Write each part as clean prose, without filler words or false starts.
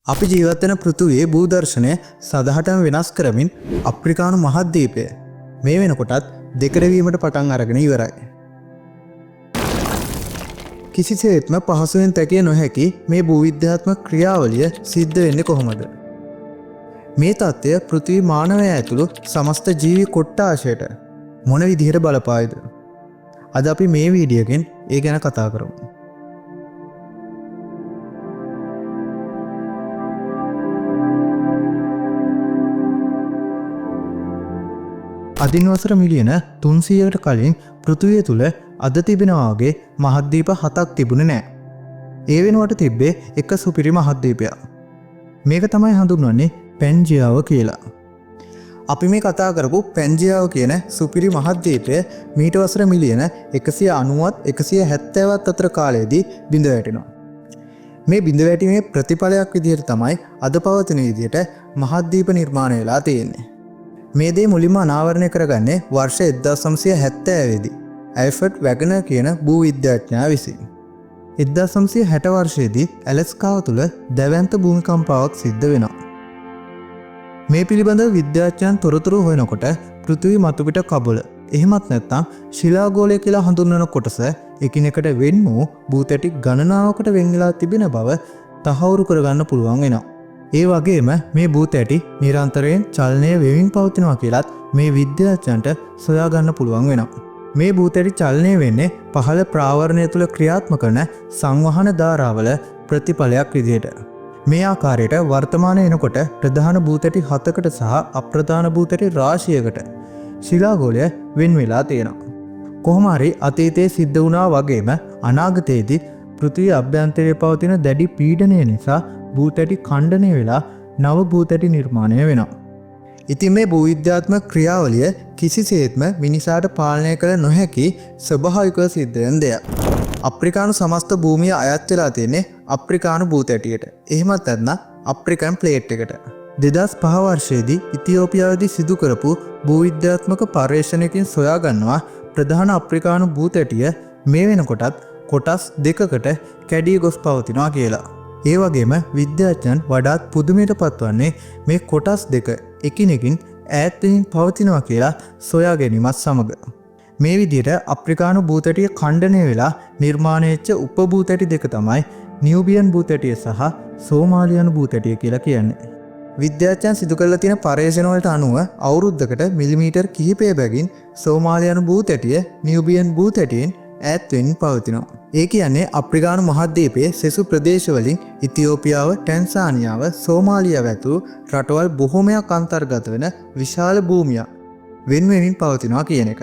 අපි ජීවත් වෙන පෘථුවියේ භූදර්ශනය සදහටම වෙනස් කරමින් අප්‍රිකානු මහද්වීපය මේ වෙනකොටත් දෙකඩ වීමට පටන් අරගෙන ඉවරයි. කිසිසේත්ම පහසුවෙන් තැකිය නොහැකි මේ භූවිද්‍යාත්මක ක්‍රියාවලිය සිද්ධ වෙන්නේ කොහොමද? මේ තත්ත්වය පෘථිවි මානවයා ඇතුළු සමස්ත ජීවි කොට්ටාශයට මොන විදිහට බලපායිද? අද අපි මේ වීඩියෝගෙන් ඒ ගැන කතා කරමු. අදින්වසර මිලියන 300කට කලින් පෘථිවිය තුළ අද තිබෙනා වගේ මහද්වීප 7ක් තිබුණේ නැහැ. ඒ වෙනුවට තිබ්බේ එක සුපිරි මහද්වීපයක්. මේක තමයි හඳුන්වන්නේ පැන්ජියාව කියලා. අපි මේ කතා කරපු පැන්ජියාව කියන සුපිරි මහද්වීපය මීට වසර මිලියන 190ත් 170ත් අතර කාලයේදී බිඳ වැටෙනවා. මේ බිඳ වැටීමේ ප්‍රතිඵලයක් විදිහට තමයි අද පවතින විදිහට මහද්වීප නිර්මාණය වෙලා තියෙන්නේ. මේ දේ මුලින්ම අනාවරණය කරගන්නේ වර්ෂ 1970 දී ඇල්ෆර්ඩ් වැගනර් කියන භූවිද්‍යාඥයා විසින්. 1960 වර්ෂයේදී ඇලස්කාව තුළ දැවැන්ත භූමිකම්පාවක් සිද්ධ වෙනවා. මේ පිළිබඳව විද්‍යාඥයන් තොරතුරු හොයනකොට පෘථිවි මතුපිට කබොල එහෙමත් නැත්නම් ශිලාගෝලය කියලා හඳුන්වන කොටස එකිනෙකට වෙන් වූ භූතැටි ගණනාවකට වෙන් වෙලා තිබෙන බව තහවුරු කරගන්න පුළුවන් වෙනවා. ඒ වගේම මේ භූතැටි නිරන්තරයෙන් චලනය වෙමින් පවතිනවා කියලත් මේ විද්‍යාඥයන්ට සොයාගන්න පුළුවන් වෙනවා. මේ භූතැටි චලනය වෙන්නේ පහළ ප්‍රාවරණය තුළ ක්‍රියාත්මක කරන සංවහන ධාරාවල ප්‍රතිඵලයක් විදිහට. මේ ආකාරයට වර්තමානයේ එනකොට ප්‍රධාන භූතැටි 7කට සහ අප්‍රධාන භූතැටි රාශියකට ශිලාගෝලය වෙන් වෙලා තියෙනවා. කොහොම හරි අතීතයේ සිද්ධ වුණා වගේම අනාගතයේදී පෘථිවි අභ්‍යන්තරයේ පවතින දැඩි පීඩනය නිසා භූතැටි ඛණ්ඩනය වෙලා නව භූතැටි නිර්මාණය වෙනවා. ඉතින් මේ භූවිද්‍යාත්මක ක්‍රියාවලිය කිසිසේත්ම මිනිසාට පාලනය කළ නොහැකි ස්වභාවිකව සිද්ධ වෙන දෙයක්. අප්‍රිකානු සමස්ත භූමිය අයත් වෙලා තියෙන්නේ අප්‍රිකානු භූතැටියට. එහෙමත් නැත්නම් අප්‍රිකන් ප්ලේට් එකට. 2005 වර්ෂයේදී ඉතියෝපියාවේදී සිදු කරපු භූවිද්‍යාත්මක පර්යේෂණයකින් සොයා ගන්නවා ප්‍රධාන අප්‍රිකානු භූතැටිය මේ වෙනකොටත් කොටස් දෙකකට කැඩී ගොස් පවතිනවා කියලා. ඒ වගේම විද්‍යාඥයන් වඩාත් පුදුමයට පත්වන්නේ මේ කොටස් දෙක එකිනෙකින් ඈත්වමින් පවතිනවා කියලා සොයා ගැනීමත් සමග. මේ විදිහට අප්‍රිකානු භූතැටිය ඛණ්ඩනය වෙලා නිර්මාණය වෙච්ච උපභූතැටි දෙක තමයි නියුබියන් භූතැටිය සහ සෝමාලියානු භූතැටිය කියලා කියන්නේ. විද්‍යාඥයන් සිදු කරලා තියෙන පර්යේෂණ වලට අනුව අවුරුද්දකට මිලිමීටර් කිහිපය බැගින් සෝමාලියානු භූතැටිය නියුබියන් භූතැටියෙන් ඈත් වෙමින් පවතිනවා. ඒ කියන්නේ අප්‍රිකානු මහද්වීපයේ සෙසු ප්‍රදේශවලින් ඉතියෝපියාව, ටැන්සානියාව, සෝමාලියාව ඇතුළු රටවල් බොහෝමයක් අන්තර්ගත වෙන විශාල භූමියක් වෙන වෙනින් පවතිනවා කියන එක.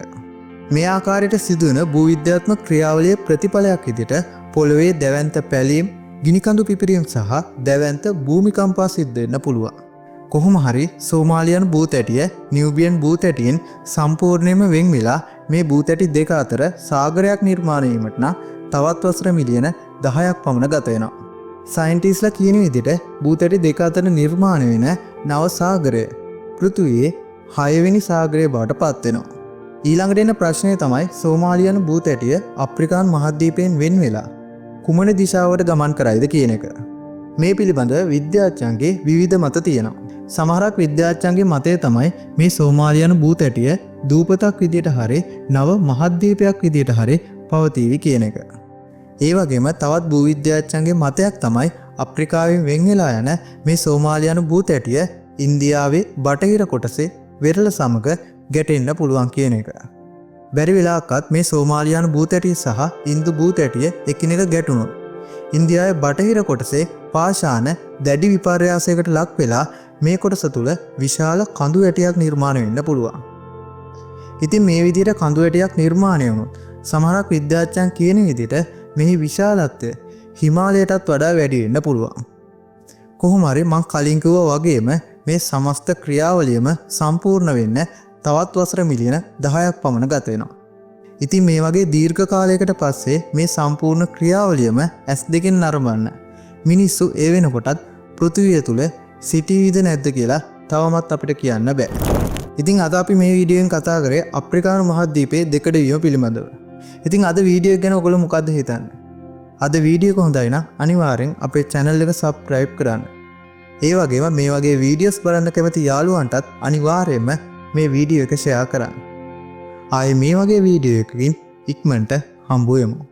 මේ ආකාරයට සිදුවන භූවිද්‍යාත්මක ක්‍රියාවලියේ ප්‍රතිඵලයක් විදිහට පොළොවේ දැවැන්ත පැලීම්, ගිනිකඳු පිපිරීම් සහ දැවැන්ත භූමිකම්පා සිද්ධ වෙන්න පුළුවන්. කොහොම හරි සෝමාලියානු භූතැටිය නියුබියන් භූතැටියෙන් සම්පූර්ණයෙන්ම වෙන් වෙලා මේ භූතැටි දෙක අතර සාගරයක් නිර්මාණය වීමට නම් තවත් වසර මිලියන 10ක් පමණ ගත වෙනවා. සයන්ටිස්ට්ලා කියන විදිහට භූතැටි දෙක අතර නිර්මාණය වෙන නව සාගරය පෘථිවියේ 6 වෙනි සාගරය බවට පත් වෙනවා. ඊළඟට එන ප්‍රශ්නය තමයි සෝමාලියානු භූතැටිය අප්‍රිකානු මහද්වීපයෙන් වෙන් වෙලා කුමන දිශාවට ගමන් කරයිද කියන එක. මේ පිළිබඳව විද්‍යාඥයන්ගේ විවිධ මත තියෙනවා. සමහරක් විද්‍යාඥයන්ගේ මතය තමයි මේ සෝමාලියානු භූතැටිය දූපතක් විදියට හරි නව මහද්වීපයක් විදියට හරි පවතීවි කියන එක. ඒ වගේම තවත් භූවිද්‍යාඥයන්ගේ මතයක් තමයි අප්‍රිකාවෙන් වෙන් වෙලා යන මේ සෝමාලියානු භූතැටිය ඉන්දියාවේ බටහිර කොටසේ වෙරළ සමග ගැටෙන්න පුළුවන් කියන එක. බැරි වෙලාවකත් මේ සෝමාලියානු භූතැටිය සහ ඉන්දු භූතැටිය එකිනෙක ගැටුණොත් ඉන්දියාවේ බටහිර කොටසේ පාෂාණ දැඩි විපර්යාසයකට ලක් වෙලා මේ කොටස තුළ විශාල කඳු ඇටයක් නිර්මාණය වෙන්න පුළුවන්. ඉතින් මේ විදිහට කඳු ඇටයක් නිර්මාණය වුණොත් සමහරක් විද්‍යාඥයන් කියන විදිහට මෙහි විශාලත්වය හිමාලයටත් වඩා වැඩි වෙන්න පුළුවන්. කොහොම හරි මම කලින් කිව්වා වගේම මේ සමස්ත ක්‍රියාවලියම සම්පූර්ණ වෙන්න තවත් වසර මිලියන 10ක් පමණ ගත වෙනවා. ඉතින් මේ වගේ දීර්ඝ කාලයකට පස්සේ මේ සම්පූර්ණ ක්‍රියාවලියම S2 නරඹන්න මිනිස්සු ඒ වෙනකොටත් පෘථිවිය තුල සිටීවිද නැද්ද කියලා තවමත් අපිට කියන්න බෑ. ඉතින් අද අපි මේ වීඩියෝෙන් කතා කරේ අප්‍රිකානු මහද්වීපයේ දෙකඩ වීම පිළිබඳව. ඉතින් අද වීඩියෝ එක ගැන ඔයගොල්ලෝ මොකද්ද හිතන්නේ? අද වීඩියෝ එක හොඳයි නම් අනිවාර්යෙන් අපේ channel එක subscribe කරන්න. ඒ වගේම මේ වගේ වීඩියෝස් බලන්න කැමති යාළුවන්ටත් අනිවාර්යයෙන්ම මේ වීඩියෝ එක ෂෙයා කරන්න. ආයේ මේ වගේ වීඩියෝ එකකින් ඉක්මනට හම්බ වෙමු.